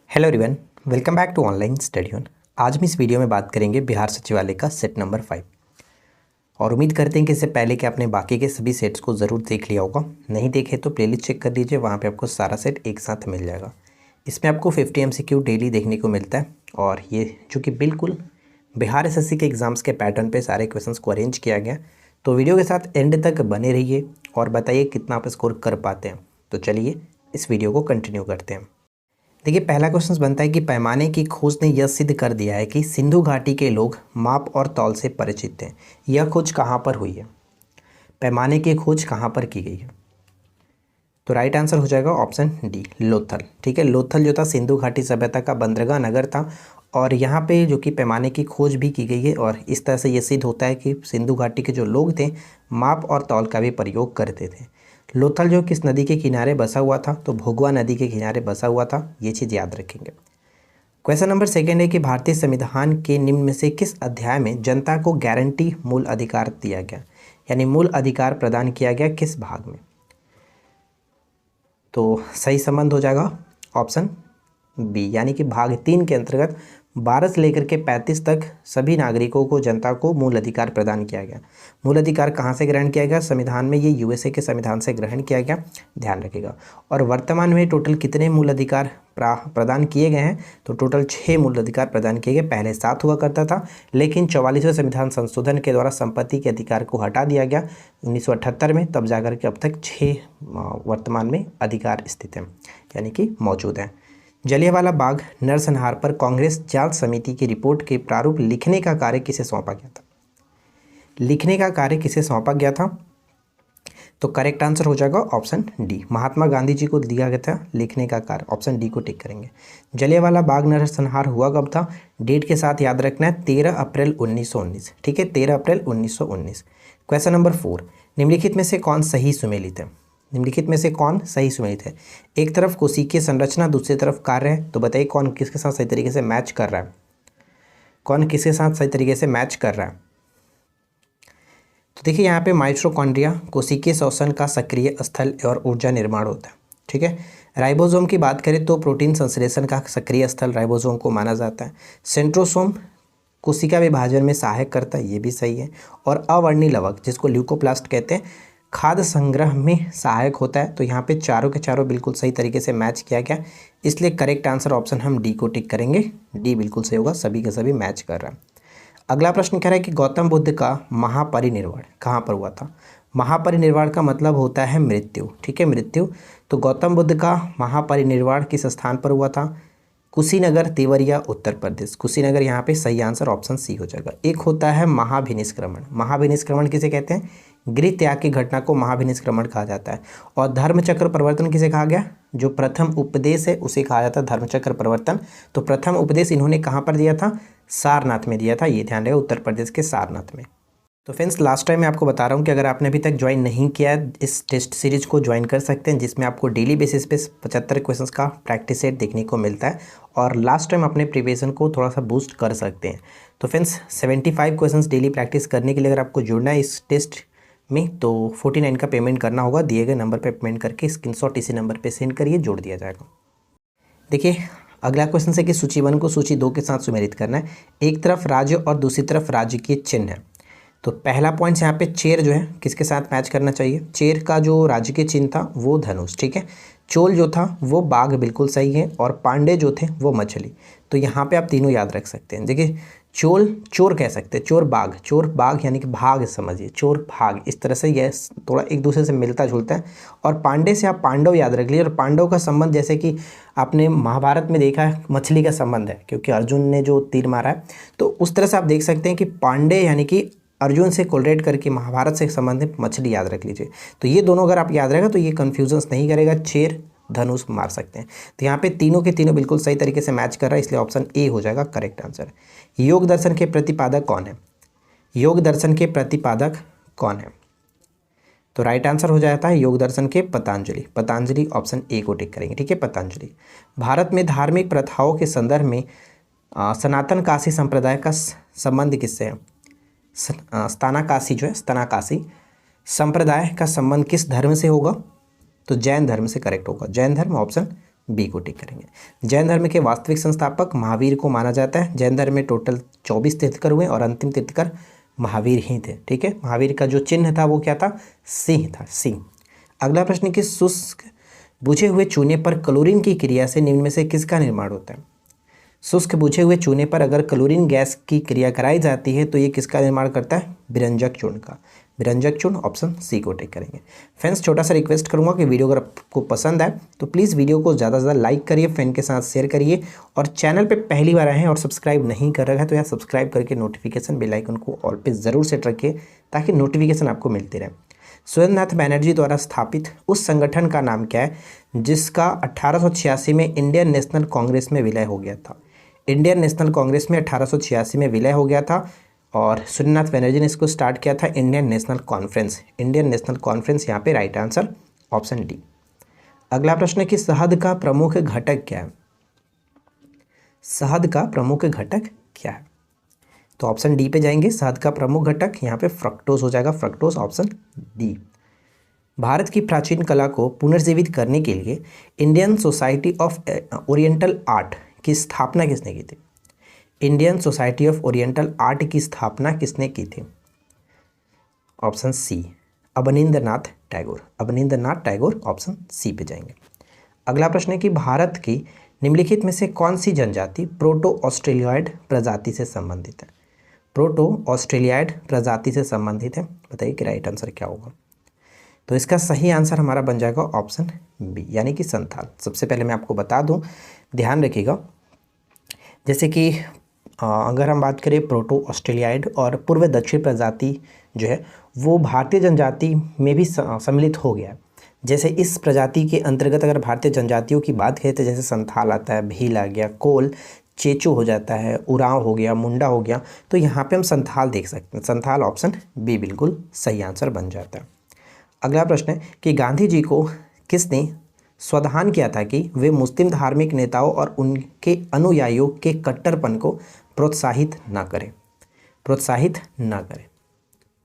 Hello everyone, welcome back to online study on. आज हम इस वीडियो में बात करेंगे बिहार सचिवालय का सेट नंबर 5 और उम्मीद करते हैं कि इससे पहले कि आपने बाकी के सभी सेट्स को ज़रूर देख लिया होगा। नहीं देखे तो प्लेलिस्ट चेक कर लीजिए, वहाँ पे आपको सारा सेट एक साथ मिल जाएगा। इसमें आपको 50 MCQ डेली देखने को मिलता है और ये जो कि बिल्कुल बिहार एसएससी के एग्ज़ाम्स के पैटर्न पर सारे क्वेश्चन को अरेंज किया गया। तो वीडियो के साथ एंड तक बने रहिए और बताइए कितना आप स्कोर कर पाते हैं। तो चलिए इस वीडियो को कंटिन्यू करते हैं। देखिए, पहला क्वेश्चन बनता है कि पैमाने की खोज ने यह सिद्ध कर दिया है कि सिंधु घाटी के लोग माप और तौल से परिचित हैं। यह खोज कहाँ पर हुई है? पैमाने की खोज कहाँ पर की गई है? तो राइट आंसर हो जाएगा ऑप्शन डी, लोथल। ठीक है, लोथल जो था सिंधु घाटी सभ्यता का बंदरगाह नगर था और यहाँ पे जो कि पैमाने की खोज भी की गई है और इस तरह से ये सिद्ध होता है कि सिंधु घाटी के जो लोग थे माप और तौल का भी प्रयोग करते थे। लोथल जो किस नदी के किनारे बसा हुआ था? तो भोगवा नदी के किनारे बसा हुआ था। ये चीज़ याद रखेंगे। क्वेश्चन नंबर 2 है कि भारतीय संविधान के निम्न में से किस अध्याय में जनता को गारंटी मूल अधिकार दिया गया, यानी मूल अधिकार प्रदान किया गया किस भाग में? तो सही संबंध हो जाएगा ऑप्शन बी, यानी कि भाग 3 के अंतर्गत 12 से लेकर के 35 तक सभी नागरिकों को, जनता को मूल अधिकार प्रदान किया गया। मूल अधिकार कहाँ से ग्रहण किया गया? संविधान में। ये यूएसए के संविधान से ग्रहण किया गया, ध्यान रखिएगा। और वर्तमान में टोटल कितने मूल अधिकार प्रदान किए गए हैं? तो टोटल 6 मूल अधिकार प्रदान किए गए। पहले 7 हुआ करता था, लेकिन 44वें संविधान संशोधन के द्वारा संपत्ति के अधिकार को हटा दिया गया 1978 में, तब जाकर के अब तक 6 वर्तमान में अधिकार स्थित हैं, यानी कि मौजूद हैं। जलियांवाला बाग नरसंहार पर कांग्रेस जांच समिति की रिपोर्ट के प्रारूप लिखने का कार्य किसे सौंपा गया था? लिखने का कार्य किसे सौंपा गया था? तो करेक्ट आंसर हो जाएगा ऑप्शन डी, महात्मा गांधी जी को दिया गया था लिखने का कार्य। ऑप्शन डी को टिक करेंगे। जलियांवाला बाग नरसंहार हुआ कब था? डेट के साथ याद रखना है, 13 अप्रैल 1919। ठीक है, 13 अप्रैल 1919। क्वेश्चन नंबर 4, निम्नलिखित में से कौन सही सुमेलित है? निम्नलिखित में से कौन सही सुमेलित है? एक तरफ कोशिकीय संरचना, दूसरी तरफ कार्य है। तो बताइए कौन किसके साथ सही तरीके से मैच कर रहा है? कौन किसके साथ सही तरीके से मैच कर रहा है? तो देखिए, यहाँ पे माइटोकॉन्ड्रिया कोशिकीय श्वसन का सक्रिय स्थल और ऊर्जा निर्माण होता है। ठीक है, राइबोसोम की बात करें तो प्रोटीन संश्लेषण का सक्रिय स्थल राइबोसोम को माना जाता है। सेंट्रोसोम कोशिका विभाजन में सहायक करता है, ये भी सही है। और अवर्णी लवक जिसको ल्यूकोप्लास्ट कहते हैं, खाद्य संग्रह में सहायक होता है। तो यहाँ पे चारों के चारों बिल्कुल सही तरीके से मैच किया गया, इसलिए करेक्ट आंसर ऑप्शन हम डी को टिक करेंगे। डी बिल्कुल सही होगा, सभी के सभी मैच कर रहा है। अगला प्रश्न कह रहा है कि गौतम बुद्ध का महापरिनिर्वाण कहाँ पर हुआ था? महापरिनिर्वाण का मतलब होता है मृत्यु। ठीक है, मृत्यु। तो गौतम बुद्ध का महापरिनिर्वाण किस स्थान पर हुआ था? कुशीनगर, देवरिया, उत्तर प्रदेश। कुशीनगर यहाँ पे सही आंसर ऑप्शन सी हो जाएगा। एक होता है महाभिनिष्क्रमण। महाभिनिष्क्रमण किसे कहते हैं? गृह त्याग की घटना को महाभिनिष्क्रमण कहा जाता है। और धर्मचक्र परिवर्तन किसे कहा गया? जो प्रथम उपदेश है उसे कहा जाता है धर्मचक्र परिवर्तन। तो प्रथम उपदेश इन्होंने कहाँ पर दिया था? सारनाथ में दिया था। ये ध्यान रहे, उत्तर प्रदेश के सारनाथ में। तो फ्रेंड्स, लास्ट टाइम मैं आपको बता रहा हूँ कि अगर आपने अभी तक ज्वाइन नहीं किया है, इस टेस्ट सीरीज को ज्वाइन कर सकते हैं, जिसमें आपको डेली बेसिस पे 75 क्वेश्चंस का प्रैक्टिस सेट देखने को मिलता है और लास्ट टाइम अपने प्रिपरेशन को थोड़ा सा बूस्ट कर सकते हैं। तो फ्रेंड्स, 75 क्वेश्चंस डेली प्रैक्टिस करने के लिए अगर आपको जुड़ना है इस टेस्ट में, तो 49 का पेमेंट करना होगा। दिए गए नंबर पर पेमेंट करके स्क्रीनशॉट इसी नंबर पर सेंड करिए, जोड़ दिया जाएगा। देखिए, अगला क्वेश्चन है कि सूची 1 को सूची 2 के साथ सुमेलित करना है। एक तरफ राज्य और दूसरी तरफ राज्य के चिन्ह है। तो पहला पॉइंट यहाँ पे चेर जो है किसके साथ मैच करना चाहिए? चेर का जो राज्य के चिन्ह था वो धनुष। ठीक है, चोल जो था वो बाघ, बिल्कुल सही है। और पांडे जो थे वो मछली। तो यहाँ पे आप तीनों याद रख सकते हैं। देखिए, चोल चोर कह सकते हैं, चोर बाघ यानी कि भाग समझिए, चोर भाग, इस तरह से यह थोड़ा एक दूसरे से मिलता जुलता है। और पांडे से आप पांडव याद रख लीजिए। और पांडव का संबंध जैसे कि आपने महाभारत में देखा है, मछली का संबंध है, क्योंकि अर्जुन ने जो तीर मारा है। तो उस तरह से आप देख सकते हैं कि पांडे यानी कि अर्जुन से कोलरेट करके महाभारत से संबंधित मछली याद रख लीजिए। तो ये दोनों अगर आप याद रहेगा तो ये कन्फ्यूजन्स नहीं करेगा, चेर धनुष मार सकते हैं। तो यहाँ पे तीनों के तीनों बिल्कुल सही तरीके से मैच कर रहा है, इसलिए ऑप्शन ए हो जाएगा करेक्ट आंसर। योग दर्शन के प्रतिपादक कौन है? योग दर्शन के प्रतिपादक कौन है? तो राइट आंसर हो जाता है योग दर्शन के पतंजलि। पतंजलि ऑप्शन ए को टिक करेंगे। ठीक है, पतंजलि। भारत में धार्मिक प्रथाओं के संदर्भ में सनातन काशी संप्रदाय का संबंध किससे है? स्तनाकाशी जो है, स्तनाकाशी संप्रदाय का संबंध किस धर्म से होगा? तो जैन धर्म से करेक्ट होगा। जैन धर्म ऑप्शन बी को टिक करेंगे। जैन धर्म के वास्तविक संस्थापक महावीर को माना जाता है। जैन धर्म में टोटल 24 तीर्थकर हुए और अंतिम तीर्थकर महावीर ही थे। ठीक है, महावीर का जो चिन्ह था वो क्या था, सिंह था, सिंह। अगला प्रश्न कि शुष्क बुझे हुए चूने पर क्लोरीन की क्रिया से निम्न में से किसका निर्माण होता है। शुष्क बुझे हुए चूने पर अगर क्लोरीन गैस की क्रिया कराई जाती है तो ये किसका निर्माण करता है, विरंजक चूर्ण का। विरंजक चूर्ण ऑप्शन सी को टिक करेंगे। फ्रेंड्स, छोटा सा रिक्वेस्ट करूंगा कि वीडियो अगर आपको पसंद आए तो प्लीज़ वीडियो को ज़्यादा से ज़्यादा लाइक करिए, फ्रेंड के साथ शेयर करिए, और चैनल पे पहली बार आए हैं और सब्सक्राइब नहीं कर रखा है तो यहाँ सब्सक्राइब करके नोटिफिकेशन बेल आइकन को ऑल पे ज़रूर सेट रखिए ताकि नोटिफिकेशन आपको मिलती रहे। सुरेंद्रनाथ बैनर्जी द्वारा स्थापित उस संगठन का नाम क्या है जिसका 1886 में इंडियन नेशनल कांग्रेस में विलय हो गया था। इंडियन नेशनल कांग्रेस में 1886 में विलय हो गया था और सुरेंद्रनाथ बैनर्जी ने इसको स्टार्ट किया था Indian national conference. Indian national conference यहाँ पे राइट आंसर ऑप्शन डी। अगला प्रश्न है कि शहद का प्रमुख घटक क्या है। शहद का प्रमुख घटक क्या है, तो ऑप्शन डी पे जाएंगे। शहद का प्रमुख घटक यहाँ पे फ्रक्टोज हो जाएगा, फ्रक्टोज ऑप्शन डी। भारत की प्राचीन कला को पुनर्जीवित करने के लिए Indian society of oriental art की स्थापना किसने की थी। Indian society of oriental art की स्थापना किसने की थी, option C Abanindranath Tagore. Abanindranath Tagore option C पे जाएंगे। अगला प्रश्न है कि भारत की निम्नलिखित में से कौन सी जनजाति प्रोटो ऑस्ट्रेलियाइड प्रजाति से संबंधित है। प्रोटो ऑस्ट्रेलियाइड प्रजाति से संबंधित है, बताइए कि राइट आंसर क्या होगा। तो इसका सही आंसर हमारा बन जाएगा ऑप्शन बी, यानी कि संथाल। सबसे पहले मैं आपको बता दूं, ध्यान रखिएगा, जैसे कि अगर हम बात करें प्रोटो ऑस्ट्रेलियाइड और पूर्व दक्षिण प्रजाति जो है वो भारतीय जनजाति में भी सम्मिलित हो गया। जैसे इस प्रजाति के अंतर्गत अगर भारतीय जनजातियों की बात करें तो जैसे संथाल आता है, भील आ गया, कोल, चेचू हो जाता है, उरांव हो गया, मुंडा हो गया, तो यहाँ पे हम संथाल देख सकते हैं। संथाल ऑप्शन बी बिल्कुल सही आंसर बन जाता है। अगला प्रश्न है कि गांधी जी को किसने स्वाधान किया था कि वे मुस्लिम धार्मिक नेताओं और उनके अनुयायियों के कट्टरपन को प्रोत्साहित ना करें। प्रोत्साहित ना करें,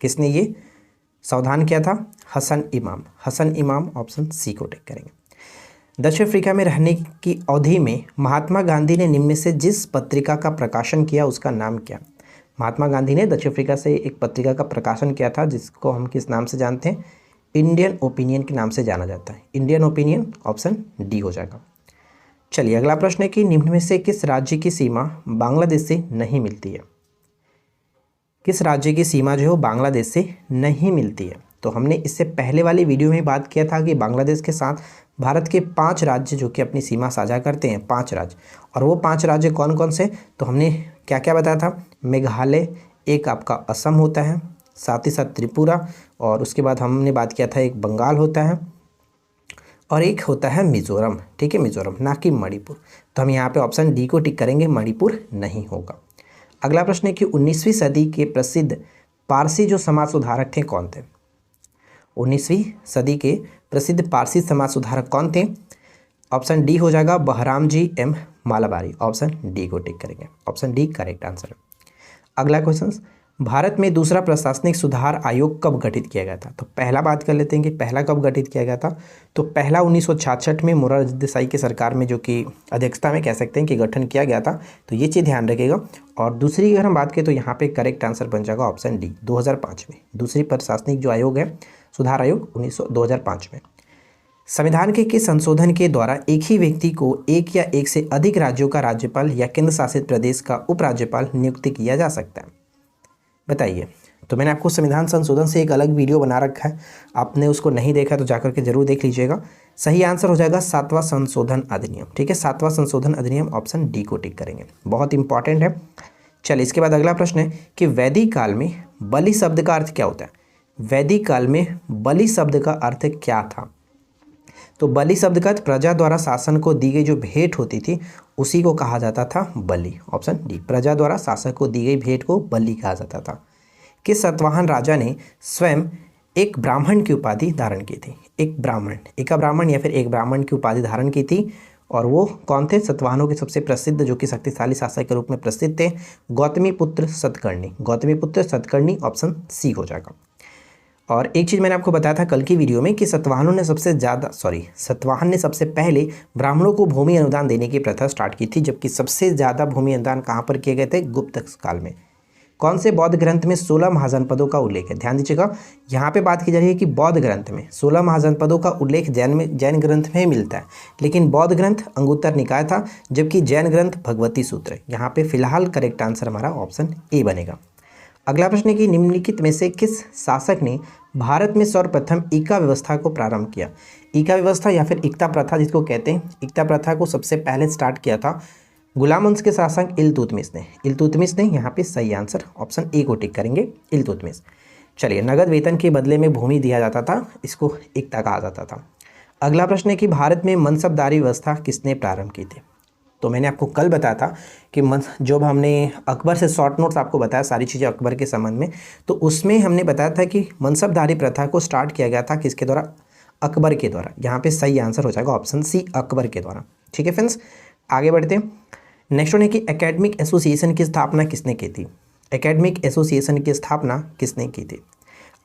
किसने ये सावधान किया था, हसन इमाम। हसन इमाम ऑप्शन सी को टिक करेंगे। दक्षिण अफ्रीका में रहने की अवधि में महात्मा गांधी ने निम्न में से जिस पत्रिका का प्रकाशन किया उसका नाम क्या। महात्मा गांधी ने दक्षिण अफ्रीका से एक पत्रिका का प्रकाशन किया था जिसको हम किस नाम से जानते हैं, इंडियन ओपिनियन के नाम से जाना जाता है। इंडियन ओपिनियन ऑप्शन डी हो जाएगा। चलिए अगला प्रश्न है कि निम्न में से किस राज्य की सीमा बांग्लादेश से नहीं मिलती है। किस राज्य की सीमा जो है वो बांग्लादेश से नहीं मिलती है। तो हमने इससे पहले वाली वीडियो में बात किया था कि बांग्लादेश के साथ भारत के 5 राज्य जो कि अपनी सीमा साझा करते हैं, 5 राज्य, और वो 5 राज्य कौन कौन से, तो हमने क्या क्या बताया था, मेघालय, एक आपका असम होता है, साथ ही साथ त्रिपुरा, और उसके बाद हमने बात किया था एक बंगाल होता है और एक होता है मिजोरम। ठीक है, मिजोरम, ना कि मणिपुर। तो हम यहाँ पे ऑप्शन डी को टिक करेंगे, मणिपुर नहीं होगा। अगला प्रश्न है कि 19वीं सदी के प्रसिद्ध पारसी जो समाज सुधारक थे कौन थे। 19वीं सदी के प्रसिद्ध पारसी समाज सुधारक कौन थे, ऑप्शन डी हो जाएगा, Behram ji M Malabari. Option D को टिक करेंगे, ऑप्शन डी करेक्ट आंसर है। अगला क्वेश्चन, भारत में दूसरा प्रशासनिक सुधार आयोग कब गठित किया गया था। तो पहला बात कर लेते हैं कि पहला कब गठित किया गया था। तो पहला 1966 में मोरारजी देसाई की सरकार में जो कि अध्यक्षता में कह सकते हैं कि गठन किया गया था। तो ये चीज़ ध्यान रखिएगा। और दूसरी अगर हम बात करें तो यहाँ पे करेक्ट आंसर बन जाएगा ऑप्शन डी, 2005 में। दूसरी प्रशासनिक जो आयोग है, सुधार आयोग 2005 में। संविधान के किस संशोधन के द्वारा एक ही व्यक्ति को एक या एक से अधिक राज्यों का राज्यपाल या केंद्र शासित प्रदेश का उपराज्यपाल नियुक्त किया जा सकता है, बताइए। तो मैंने आपको संविधान संशोधन से एक अलग वीडियो बना रखा है, आपने उसको नहीं देखा तो जाकर के जरूर देख लीजिएगा। सही आंसर हो जाएगा 7वां संशोधन अधिनियम। ठीक है, 7वां संशोधन अधिनियम, ऑप्शन डी को टिक करेंगे, बहुत इंपॉर्टेंट है। चलिए इसके बाद अगला प्रश्न है कि वैदिक काल में बलि शब्द का अर्थ क्या होता है। वैदिक काल में बलि शब्द का अर्थ क्या था। तो बलि शब्द का अर्थ प्रजा द्वारा शासन को दी गई जो भेंट होती थी उसी को कहा जाता था बलि। ऑप्शन डी, प्रजा द्वारा शासक को दी गई भेंट को बलि कहा जाता था। किस सातवाहन राजा ने स्वयं एक ब्राह्मण की उपाधि धारण की थी। एक ब्राह्मण, एक ब्राह्मण या फिर एक ब्राह्मण की उपाधि धारण की थी, और वो कौन थे, सातवाहनों के सबसे प्रसिद्ध जो कि शक्तिशाली शासक के रूप में प्रसिद्ध थे, गौतमी पुत्र सतकर्णी। गौतमी पुत्र सतकर्णी, ऑप्शन सी हो जाएगा। और एक चीज़ मैंने आपको बताया था कल की वीडियो में कि सातवाहन ने सबसे पहले ब्राह्मणों को भूमि अनुदान देने की प्रथा स्टार्ट की थी, जबकि सबसे ज़्यादा भूमि अनुदान कहाँ पर किए गए थे? गुप्त काल में। कौन से बौद्ध ग्रंथ में 16 महाजनपदों का उल्लेख है? ध्यान दीजिएगा, यहाँ पे बात की जा रही है कि बौद्ध ग्रंथ में 16 महाजनपदों का उल्लेख जैन ग्रंथ में मिलता है, लेकिन बौद्ध ग्रंथ अंगुत्तर निकाय था, जबकि जैन ग्रंथ भगवती सूत्र है। यहाँ पे फिलहाल करेक्ट आंसर हमारा ऑप्शन ए बनेगा। अगला प्रश्न है कि निम्नलिखित में से किस शासक ने भारत में सर्वप्रथम इका व्यवस्था को प्रारंभ किया? इका व्यवस्था या फिर इक्ता प्रथा जिसको कहते हैं, इक्ता प्रथा को सबसे पहले स्टार्ट किया था गुलाम वंश के शासक इल्तुतमिश ने। यहाँ पे सही आंसर ऑप्शन ए को टिक करेंगे, इल्तुतमिश। चलिए, नगद वेतन के बदले में भूमि दिया जाता था, इसको इक्ता कहा जाता था। अगला प्रश्न है कि भारत में मनसबदारी व्यवस्था किसने प्रारंभ की थी? तो मैंने आपको कल बताया था कि जब हमने अकबर से शॉर्ट नोट्स आपको बताया सारी चीज़ें अकबर के संबंध में, तो उसमें हमने बताया था कि मनसबदारी प्रथा को स्टार्ट किया गया था किसके द्वारा? अकबर के द्वारा। यहाँ पे सही आंसर हो जाएगा ऑप्शन सी, अकबर के द्वारा। ठीक है फ्रेंड्स, आगे बढ़ते हैं। नेक्स्ट वन है कि एकेडमिक एसोसिएशन की स्थापना किसने की थी? एकेडमिक एसोसिएशन की स्थापना किसने की थी?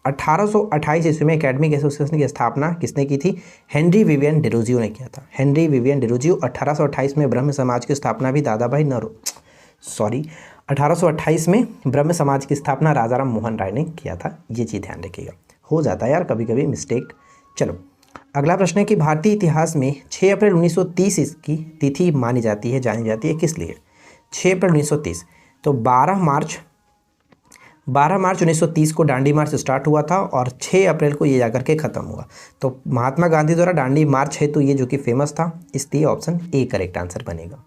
1828 ईस्वी में एकेडमिक एसोसिएशन की स्थापना किसने की थी? हेनरी विवियन डिरोजियो ने किया था। Henry Vivian Derozio. 1828 में ब्रह्म समाज की स्थापना भी 1828 में ब्रह्म समाज की स्थापना राजा राम मोहन राय ने किया था। ये चीज़ ध्यान रखिएगा, हो जाता है यार कभी कभी मिस्टेक। चलो, अगला प्रश्न है कि भारतीय इतिहास में 6 अप्रैल 1930 की तिथि मानी जाती है, जानी जाती है, किस लिए? 6 अप्रैल 1930। तो 12 मार्च 1930 को दांडी मार्च स्टार्ट हुआ था और 6 अप्रैल को ये जाकर के ख़त्म हुआ। तो महात्मा गांधी द्वारा दांडी मार्च है, तो ये जो कि फेमस था, इसलिए ऑप्शन ए करेक्ट आंसर बनेगा।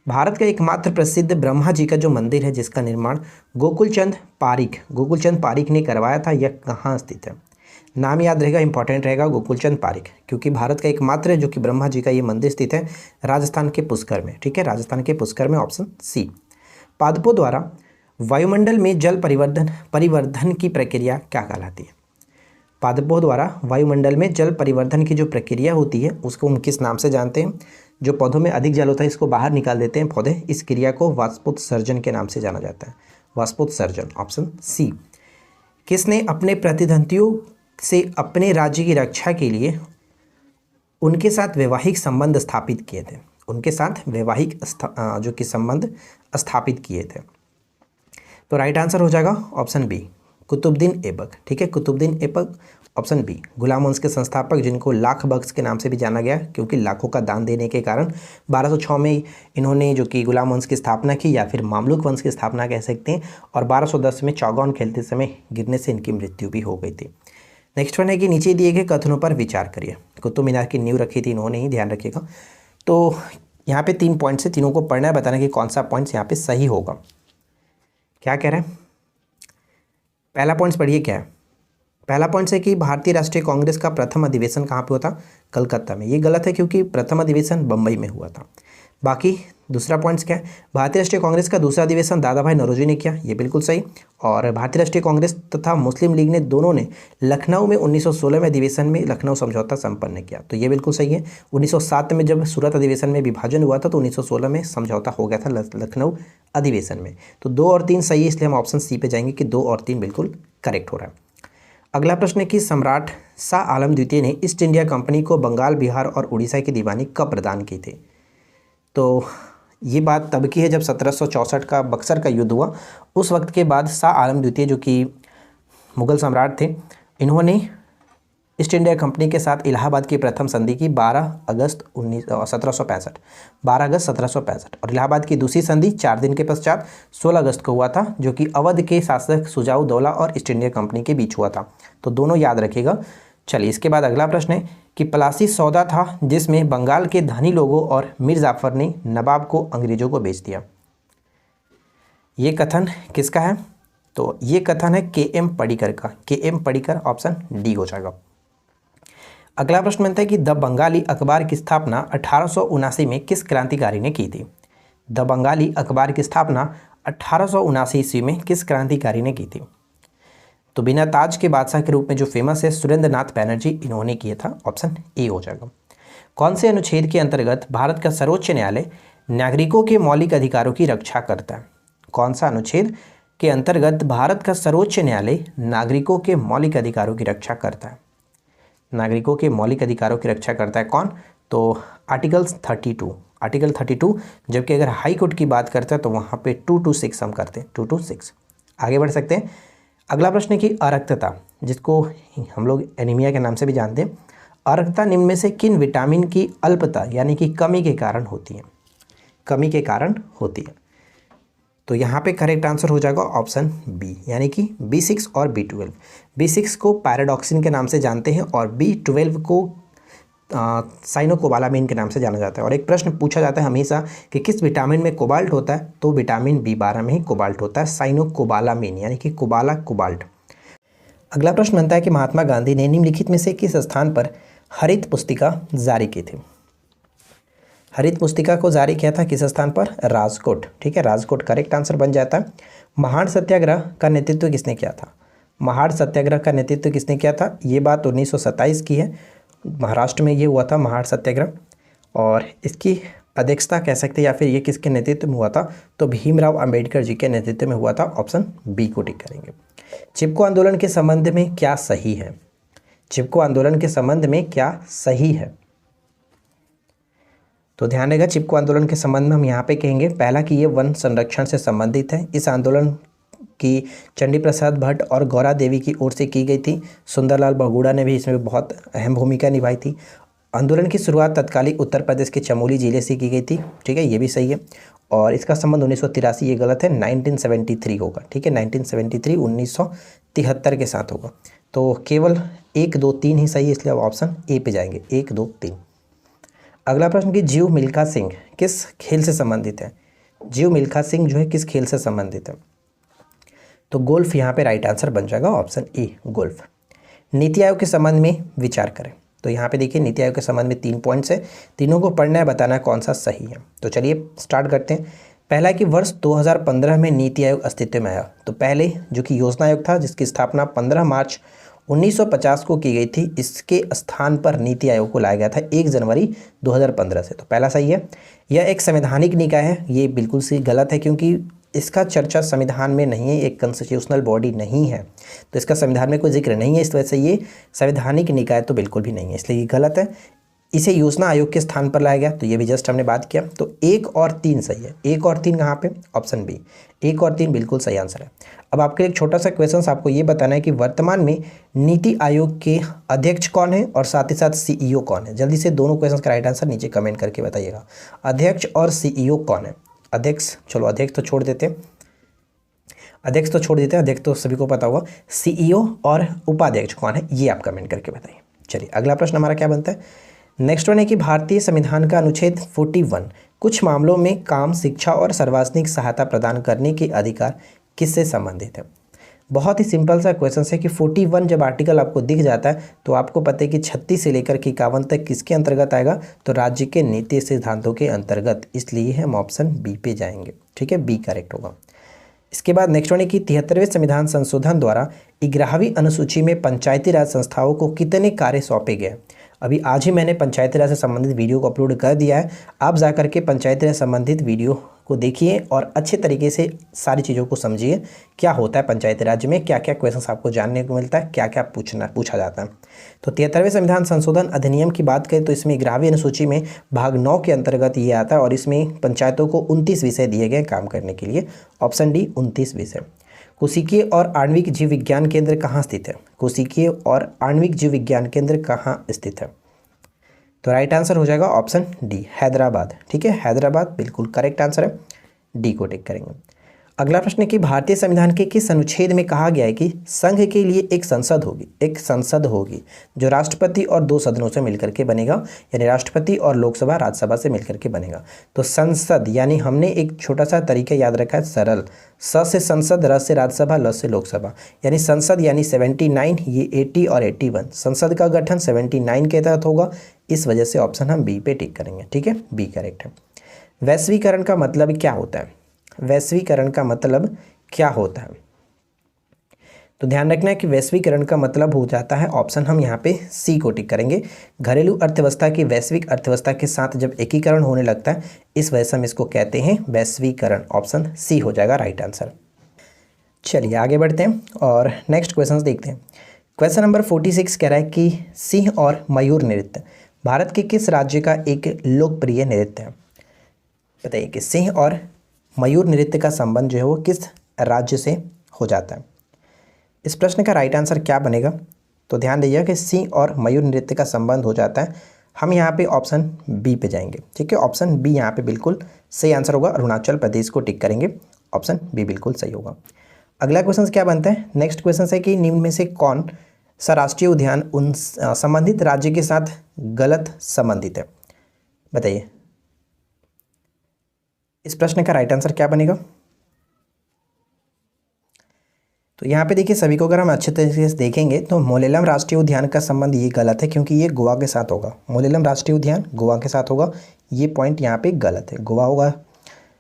भारत का एकमात्र प्रसिद्ध ब्रह्मा जी का जो मंदिर है, जिसका निर्माण गोकुलचंद पारिक ने करवाया था, यह कहाँ स्थित है? नाम याद रहेगा, इंपॉर्टेंट रहेगा, गोकुलचंद पारिक, क्योंकि भारत का एकमात्र जो कि ब्रह्मा जी का ये मंदिर स्थित है राजस्थान के पुष्कर में। ठीक है, राजस्थान के पुष्कर में, ऑप्शन सी। पादपों द्वारा वायुमंडल में जल परिवर्धन की प्रक्रिया क्या कहलाती है? पादपों द्वारा वायुमंडल में जल परिवर्धन की जो प्रक्रिया होती है उसको हम किस नाम से जानते हैं? जो पौधों में अधिक जल होता है इसको बाहर निकाल देते हैं पौधे, इस क्रिया को वाष्पोत्सर्जन के नाम से जाना जाता है, वाष्पोत्सर्जन, ऑप्शन सी। किसने अपने प्रतिद्वंदियों से अपने राज्य की रक्षा के लिए उनके साथ वैवाहिक संबंध स्थापित किए थे? उनके साथ वैवाहिक जो कि संबंध स्थापित किए थे। तो राइट आंसर हो जाएगा ऑप्शन बी, कुतुबुद्दीन ऐबक। ठीक है, कुतुबुद्दीन ऐबक, ऑप्शन बी। गुलाम वंश के संस्थापक, जिनको लाख बख्श के नाम से भी जाना गया, क्योंकि लाखों का दान देने के कारण 1206 में इन्होंने जो कि गुलाम वंश की स्थापना की, या फिर मामलुक वंश की स्थापना कह सकते हैं, और 1210 में चौगान खेलते समय गिरने से इनकी मृत्यु भी हो गई थी। नेक्स्ट वन है कि नीचे दिए गए कथनों पर विचार करिए। कुतुब मीनार की नींव रखी थी इन्होंने ही, ध्यान रखिएगा। तो यहाँ पे 3 पॉइंट से तीनों को पढ़ना है, बताना कि कौन सा पॉइंट्स यहाँ पे सही होगा। क्या कह रहे हैं? पहला पॉइंट्स पढ़िए क्या है। पहला पॉइंट है कि भारतीय राष्ट्रीय कांग्रेस का प्रथम अधिवेशन कहाँ पे हुआ था? कलकत्ता में। ये गलत है, क्योंकि प्रथम अधिवेशन बम्बई में हुआ था। बाकी दूसरा पॉइंट्स क्या है? भारतीय राष्ट्रीय कांग्रेस का दूसरा अधिवेशन दादा भाई नौरोजी ने किया, ये बिल्कुल सही। और भारतीय राष्ट्रीय कांग्रेस तथा मुस्लिम लीग ने दोनों ने लखनऊ में 1916 में अधिवेशन में लखनऊ समझौता संपन्न किया, तो ये बिल्कुल सही है। 1907 में जब सूरत अधिवेशन में विभाजन हुआ था, तो 1916 में समझौता हो गया था लखनऊ अधिवेशन में। तो 2 और 3 सही है, इसलिए हम ऑप्शन सी पे जाएंगे कि 2 और 3 बिल्कुल करेक्ट हो रहा है। अगला प्रश्न है कि सम्राट शाह आलम द्वितीय ने ईस्ट इंडिया कंपनी को बंगाल, बिहार और उड़ीसा की दीवानी कब प्रदान की थी? तो ये बात तब की है जब 1764 का बक्सर का युद्ध हुआ। उस वक्त के बाद शाह आलम द्वितीय, जो कि मुग़ल सम्राट थे, इन्होंने ईस्ट इंडिया कंपनी के साथ इलाहाबाद की प्रथम संधि की 12 अगस्त 1765 और इलाहाबाद की दूसरी संधि 4 दिन के पश्चात 16 अगस्त को हुआ था, जो कि अवध के शासक शुजाउद्दौला और ईस्ट इंडिया कंपनी के बीच हुआ था। तो दोनों याद रखिएगा। चलिए, इसके बाद अगला प्रश्न है कि प्लासी सौदा था जिसमें बंगाल के धनी लोगों और मीर जाफर ने नवाब को अंग्रेजों को बेच दिया। ये कथन किसका है? तो ये कथन है के.एम. पडिक्कर का। के.एम. पडिक्कर, ऑप्शन डी हो जाएगा। अगला प्रश्न बनता है कि द बंगाली अखबार की स्थापना 1879 में किस क्रांतिकारी ने की थी? द बंगाली अखबार की स्थापना 1879 ईस्वी में किस क्रांतिकारी ने की थी? तो बिना ताज के बादशाह के रूप में जो फेमस है सुरेंद्र नाथ बैनर्जी, इन्होंने किया था, ऑप्शन ए हो जाएगा। कौन से अनुच्छेद के अंतर्गत भारत का सर्वोच्च न्यायालय नागरिकों के मौलिक अधिकारों की रक्षा करता है? कौन सा अनुच्छेद के अंतर्गत भारत का सर्वोच्च न्यायालय नागरिकों के मौलिक अधिकारों की रक्षा करता है? नागरिकों के मौलिक अधिकारों की रक्षा करता है कौन? तो आर्टिकल 32। जबकि अगर हाई कोर्ट की बात करते हैं तो वहाँ पे 2 to 6 हम करते हैं, 2 to 6। आगे बढ़ सकते हैं। अगला प्रश्न है कि अरक्तता, जिसको हम लोग एनीमिया के नाम से भी जानते हैं, अरक्तता निम्न में से किन विटामिन की अल्पता यानी कि कमी के कारण होती है? कमी के कारण होती है। तो यहाँ पे करेक्ट आंसर हो जाएगा ऑप्शन बी, यानी कि B6 और B12। B6 को पैराडॉक्सिन के नाम से जानते हैं और B12 को साइनोकोबालामिन के नाम से जाना जाता है। और एक प्रश्न पूछा जाता है हमेशा कि किस विटामिन में कोबाल्ट होता है, तो विटामिन B12 में ही कोबाल्ट होता है, साइनोकोबालामिन यानी कि कोबाल्ट। अगला प्रश्न बनता है कि महात्मा गांधी ने निम्नलिखित में से किस स्थान पर हरित पुस्तिका जारी की थी? हरित पुस्तिका को जारी किया था किस स्थान पर? राजकोट। ठीक है, राजकोट करेक्ट आंसर बन जाता है। महाड़ सत्याग्रह का नेतृत्व किसने किया था? महाड़ सत्याग्रह का नेतृत्व किसने किया था? ये बात 1927 की है, महाराष्ट्र में ये हुआ था महाड़ सत्याग्रह। और इसकी अध्यक्षता कह सकते हैं या फिर ये किसके नेतृत्व में हुआ था? तो भीमराव अंबेडकर जी के नेतृत्व में हुआ था। ऑप्शन बी को टिक करेंगे। चिपको आंदोलन के संबंध में क्या सही है? चिपको आंदोलन के संबंध में क्या सही है? तो ध्यान रहेगा, चिपको आंदोलन के संबंध में हम यहाँ पे कहेंगे पहला कि ये वन संरक्षण से संबंधित है। इस आंदोलन की चंडी प्रसाद भट्ट और गौरा देवी की ओर से की गई थी। सुंदरलाल बहुगुणा ने भी इसमें बहुत अहम भूमिका निभाई थी। आंदोलन की शुरुआत तत्कालीन उत्तर प्रदेश के चमोली जिले से की गई थी। ठीक है, ये भी सही है। और इसका संबंध 1983, ये गलत है, 1973 होगा। ठीक है, 1973 1973 के साथ होगा। तो केवल 1 2 3 ही सही है, इसलिए अब ऑप्शन ए पे जाएंगे, 1 2 3। अगला प्रश्न कि जीव मिल्खा सिंह किस खेल से संबंधित है? जीव मिल्खा सिंह जो है किस खेल से संबंधित है? तो गोल्फ यहाँ पे राइट आंसर बन जाएगा, option A golf. NITI Aayog के संबंध में विचार करें। तो यहाँ पे देखिए नीति आयोग के संबंध में 3 पॉइंट्स है, तीनों को पढ़ना है, बताना है कौन सा सही है। तो चलिए स्टार्ट करते हैं। पहला कि वर्ष 2015 में नीति आयोग अस्तित्व में आया। तो पहले जो कि योजना आयोग था, जिसकी स्थापना 15 मार्च 1950 को की गई थी, इसके स्थान पर नीति आयोग को लाया गया था 1 जनवरी 2015 से। तो पहला सही है। यह एक संवैधानिक निकाय है, ये बिल्कुल सही गलत है, क्योंकि इसका चर्चा संविधान में नहीं है, एक कॉन्स्टिट्यूशनल बॉडी नहीं है, तो इसका संविधान में कोई जिक्र नहीं है। इस वजह से ये संवैधानिक निकाय तो बिल्कुल भी नहीं है, इसलिए ये गलत है। इसे योजना आयोग के स्थान पर लाया गया, तो ये भी जस्ट हमने बात किया। तो 1 और 3 सही है। 1 और 3 कहाँ पे? ऑप्शन बी, 1 और 3 बिल्कुल सही आंसर है। अब आपके एक छोटा सा क्वेश्चन आपको ये बताना है कि वर्तमान में नीति आयोग के अध्यक्ष कौन है और साथ ही साथ सीईओ कौन है। जल्दी से दोनों क्वेश्चन का राइट आंसर नीचे कमेंट करके बताइएगा। अध्यक्ष और सीईओ कौन है? अध्यक्ष, चलो अध्यक्ष तो छोड़ देते हैं, अध्यक्ष तो सभी को पता होगा। सीईओ और उपाध्यक्ष कौन है, ये आप कमेंट करके बताइए। चलिए अगला प्रश्न हमारा क्या बनता है? नेक्स्ट वन है कि भारतीय संविधान का अनुच्छेद 41 कुछ मामलों में काम, शिक्षा और सार्वजनिक सहायता प्रदान करने के अधिकार किससे संबंधित है? बहुत ही सिंपल सा क्वेश्चन है कि 41 जब आर्टिकल आपको दिख जाता है तो आपको पता है कि 36 से लेकर के 51 तक किसके अंतर्गत आएगा? तो राज्य के नीति सिद्धांतों के अंतर्गत, इसलिए हम ऑप्शन बी पे जाएंगे। ठीक है, बी करेक्ट होगा। इसके बाद नेक्स्ट वन है कि 73वें संविधान संशोधन द्वारा 11वीं अनुसूची में पंचायती राज संस्थाओं को कितने कार्य सौंपे गए? अभी आज ही मैंने पंचायती राज से संबंधित वीडियो को अपलोड कर दिया है, आप जा करके पंचायती राज संबंधित वीडियो को देखिए और अच्छे तरीके से सारी चीज़ों को समझिए, क्या होता है पंचायती राज में, क्या क्या क्वेश्चंस आपको जानने को मिलता है, क्या क्या पूछा जाता है। तो 73वें संविधान संशोधन अधिनियम की बात करें तो इसमें 11वीं अनुसूची में भाग 9 के अंतर्गत ये आता है और इसमें पंचायतों को 29 विषय दिए गए काम करने के लिए। ऑप्शन डी 29 विषय। कोशिकीय और आणविक जीव विज्ञान केंद्र कहाँ स्थित है? कोशिकीय और आणविक जीव विज्ञान केंद्र कहाँ स्थित है? तो राइट आंसर हो जाएगा ऑप्शन डी हैदराबाद। ठीक है, हैदराबाद बिल्कुल करेक्ट आंसर है, डी को टिक करेंगे। अगला प्रश्न है कि भारतीय संविधान के किस अनुच्छेद में कहा गया है कि संघ के लिए एक संसद होगी जो राष्ट्रपति और 2 सदनों से मिलकर के बनेगा, यानी राष्ट्रपति और लोकसभा राज्यसभा से मिलकर के बनेगा। तो संसद यानी हमने एक छोटा सा तरीका याद रखा है सरल, स से संसद, र से राज्यसभा, ल से लोकसभा, यानी संसद यानी 79, ये 80 और 81, संसद का गठन 79 के तहत होगा, इस वजह से ऑप्शन हम बी पे टिक करेंगे। ठीक है, बी करेक्ट है। वैश्वीकरण का मतलब क्या होता है? वैश्वीकरण का मतलब क्या होता है? तो ध्यान रखना है कि वैश्वीकरण का मतलब हो जाता है, ऑप्शन हम यहाँ पे सी को टिक करेंगे, घरेलू अर्थव्यवस्था की वैश्विक अर्थव्यवस्था के साथ जब एकीकरण होने लगता है, इस वजह से हम इसको कहते हैं वैश्वीकरण। ऑप्शन सी हो जाएगा राइट आंसर। चलिए आगे बढ़ते हैं और नेक्स्ट क्वेश्चन देखते हैं। क्वेश्चन नंबर 46 कह रहा है कि सिंह और मयूर नृत्य भारत के किस राज्य का एक लोकप्रिय नृत्य है। बताइए कि सिंह और मयूर नृत्य का संबंध जो है वो किस राज्य से हो जाता है। इस प्रश्न का राइट आंसर क्या बनेगा, तो ध्यान दीजिएगा कि सिंह और मयूर नृत्य का संबंध हो जाता है। हम यहाँ पे ऑप्शन बी पे जाएंगे, ठीक है। ऑप्शन बी यहाँ पे बिल्कुल सही आंसर होगा, अरुणाचल प्रदेश को टिक करेंगे, ऑप्शन बी बिल्कुल सही होगा। अगला क्वेश्चन क्या बनता है, नेक्स्ट क्वेश्चन है कि निम्न में से कौन सा राष्ट्रीय उद्यान उन संबंधित राज्य के साथ गलत संबंधित है। बताइए इस प्रश्न का राइट आंसर क्या बनेगा। तो यहाँ पे देखिए सभी को अगर हम अच्छे तरीके से देखेंगे तो मोलेलम राष्ट्रीय उद्यान का संबंध ये गलत है, क्योंकि ये गोवा के साथ होगा। मोलेलम राष्ट्रीय उद्यान गोवा के साथ होगा, ये पॉइंट यहाँ पे गलत है, गोवा होगा।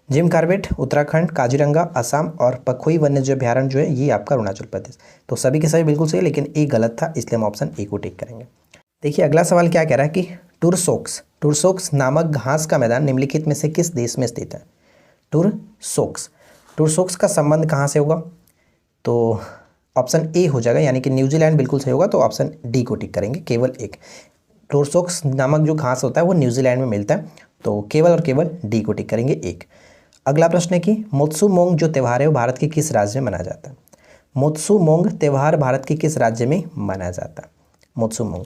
जिम कॉर्बेट उत्तराखंड, काजीरंगा असम और पखोई वन्यजीव अभ्यारण्य जो है ये आपका अरुणाचल प्रदेश। तो सभी के सभी बिल्कुल सही, लेकिन ए गलत था, इसलिए हम ऑप्शन ए को टिक करेंगे। देखिए अगला सवाल क्या कह रहा है कि टुरसोक्स नामक घास का मैदान निम्नलिखित में से किस देश में स्थित है। टुरसोक्स का संबंध कहाँ से होगा, तो ऑप्शन ए हो जाएगा, यानी कि न्यूजीलैंड बिल्कुल सही होगा, तो ऑप्शन डी को टिक करेंगे, केवल एक। टुरसोक्स नामक जो घास होता है वो न्यूजीलैंड में मिलता है, तो केवल और केवल डी को टिक करेंगे, एक। अगला प्रश्न है कि मोत्सुमोंग जो त्यौहार है वो भारत के किस राज्य में मनाया जाता है। मोत्सुमोंग त्यौहार भारत के किस राज्य में मनाया जाता है, मोत्सुमोंग।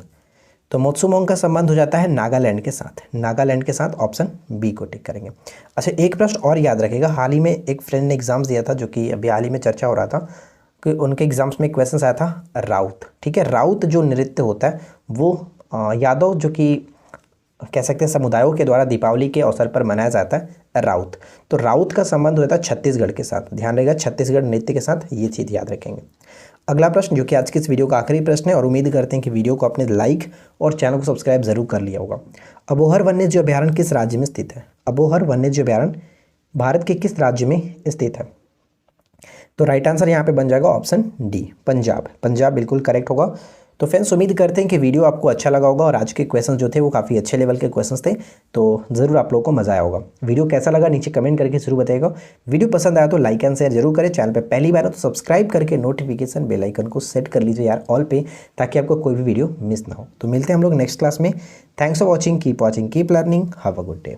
तो मोत्सुमोंग का संबंध हो जाता है नागालैंड के साथ, ऑप्शन बी को टिक करेंगे। अच्छा एक प्रश्न और याद रखिएगा, हाल ही में एक फ्रेंड ने एग्जाम्स दिया था, जो कि अभी हाल ही में चर्चा हो रहा था कि उनके एग्जाम्स में क्वेश्चन आया था राउत, ठीक है। राउत जो नृत्य होता है वो यादव जो कि कह सकते हैं समुदायों के द्वारा दीपावली के अवसर पर मनाया जाता है राउत। तो राउत का संबंध होता है छत्तीसगढ़ के साथ, ध्यान रहेगा छत्तीसगढ़ नृत्य के साथ, ये चीज़ याद रखेंगे। अगला प्रश्न जो कि आज की इस वीडियो का आखिरी प्रश्न है, और उम्मीद करते हैं कि वीडियो को आपने लाइक और चैनल को सब्सक्राइब जरूर कर लिया होगा। अबोहर वन्यजीव अभ्यारण्य किस राज्य में स्थित है। अबोहर वन्यजीव अभ्यारण्य भारत के किस राज्य में स्थित है। तो राइट आंसर यहाँ पे बन जाएगा ऑप्शन डी, पंजाब बिल्कुल करेक्ट होगा। तो फ्रेंड्स उम्मीद करते हैं कि वीडियो आपको अच्छा लगा होगा, और आज के क्वेश्चन जो थे वो काफ़ी अच्छे लेवल के क्वेश्चन थे, तो ज़रूर आप लोगों को मज़ा आया होगा। वीडियो कैसा लगा नीचे कमेंट करके जरूर बताइएगा। वीडियो पसंद आया तो लाइक एंड शेयर जरूर करें, चैनल पे पहली बार हो तो सब्सक्राइब करके नोटिफिकेशन बेल आइकन को सेट कर लीजिए यार ऑल पे, ताकि आपको कोई भी वीडियो मिस ना हो। तो मिलते हैं हम लोग नेक्स्ट क्लास में। Thanks for watching, keep learning, have a good day.